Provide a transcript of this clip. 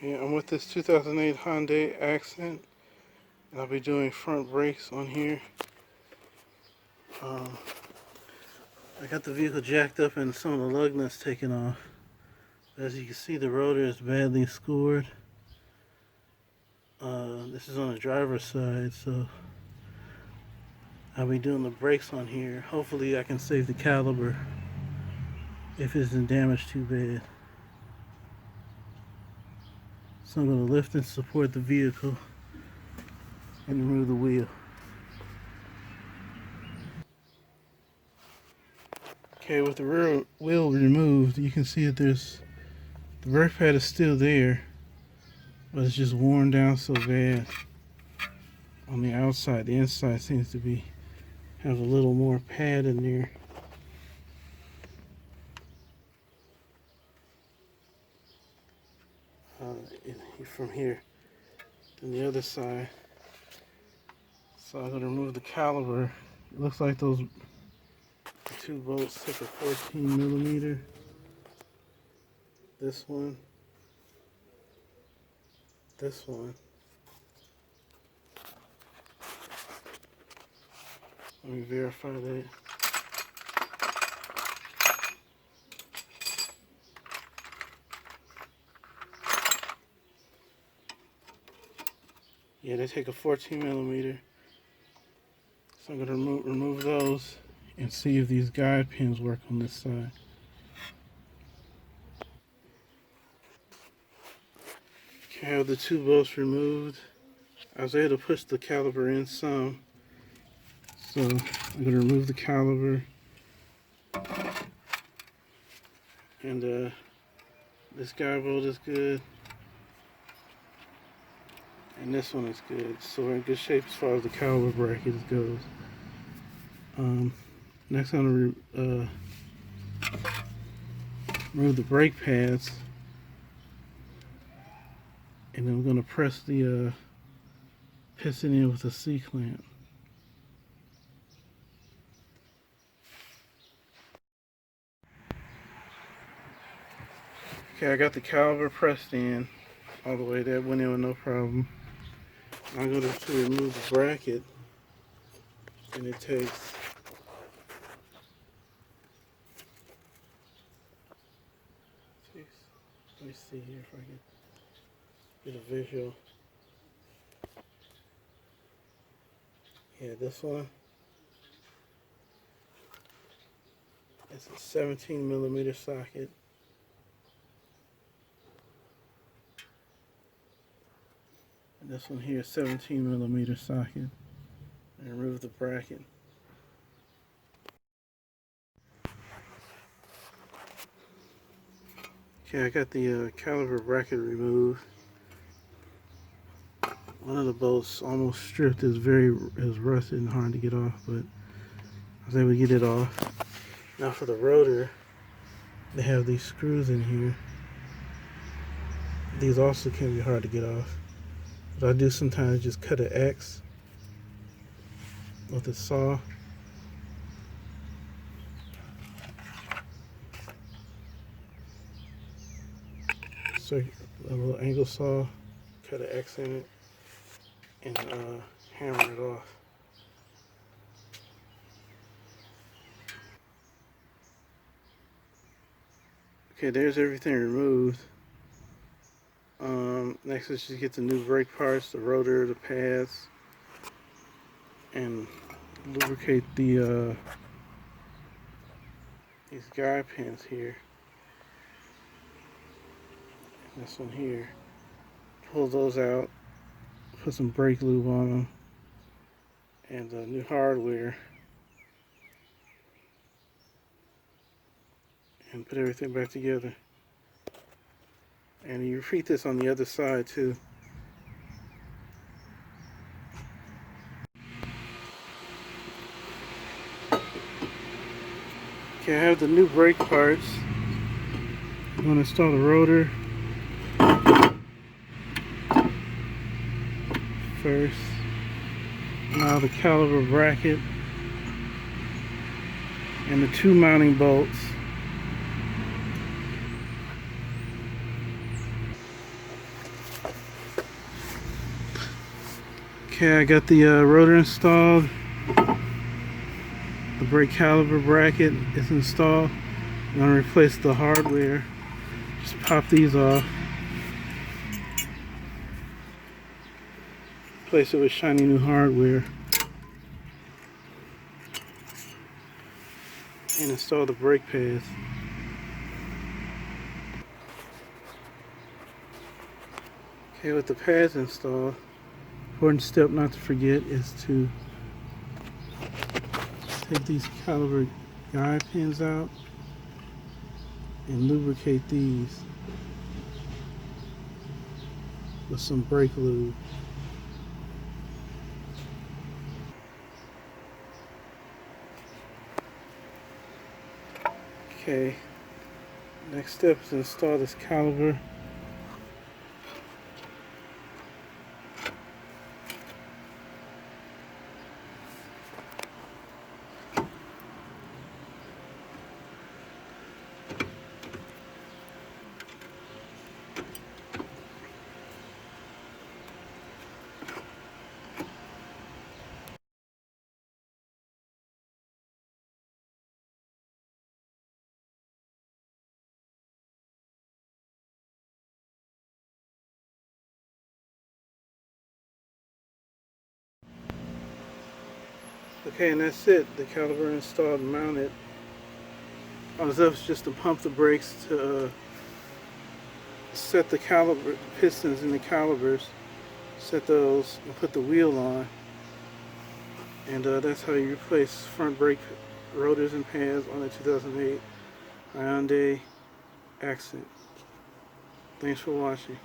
Okay, I'm with this 2008 Hyundai Accent, and I'll be doing front brakes on here. Um, I got the vehicle jacked up and some of the lug nuts taken off. As you can see, the rotor is badly scored. This is on the driver's side, so I'll be doing the brakes on here. Hopefully I can save the caliper if it isn't damaged too bad. So I'm going to lift and support the vehicle and remove the wheel. Okay, with the rear wheel removed, you can see that the brake pad is still there, but it's just worn down so bad on the outside. The inside seems to have a little more pad in there. From here to the other side. So I'm going to remove the caliper. It looks like those two bolts took a 14 millimeter. This one. This one. Let me verify that. Yeah, they take a 14 millimeter. So I'm going to remove those and see if these guide pins work on this side. Okay, I have the two bolts removed. I was able to push the caliper in some. So I'm going to remove the caliper. And this guide bolt is good. And this one is good. So we're in good shape as far as the caliper bracket goes. Next I'm going to remove the brake pads. And then I'm going to press the piston in with a C-clamp. Okay, I got the caliper pressed in all the way. That went in with no problem. I'm going to remove the bracket, and it takes let me see here if I can get a visual. Yeah, this one. It's a 17 millimeter socket. And this one here, 17 millimeter socket. And remove the bracket. Okay, I got the caliper bracket removed. One of the bolts almost stripped, is rusted and hard to get off, but I was able to get it off. Now for the rotor, they have these screws in here. These also can be hard to get off. But I do sometimes just cut an X with a saw. So a little angle saw, cut an X in it, and hammer it off. Okay, there's everything removed. Next is just get the new brake parts, the rotor, the pads, and lubricate these guide pins here. And this one here. Pull those out, put some brake lube on them, and new hardware, and put everything back together. And you repeat this on the other side too. Okay, I have the new brake parts. I'm going to install the rotor first. Now the caliper bracket and the two mounting bolts. Okay, I got the rotor installed. The brake caliper bracket is installed. I'm going to replace the hardware. Just pop these off. Replace it with shiny new hardware. And install the brake pads. Okay, with the pads installed, important step not to forget is to take these caliper guide pins out and lubricate these with some brake lube. Okay, next step is to install this caliper. Okay, and that's it. The caliper installed and mounted. All that's left is just to pump the brakes to set the caliper pistons in the calipers, set those, and put the wheel on. And that's how you replace front brake rotors and pads on the 2008 Hyundai Accent. Thanks for watching.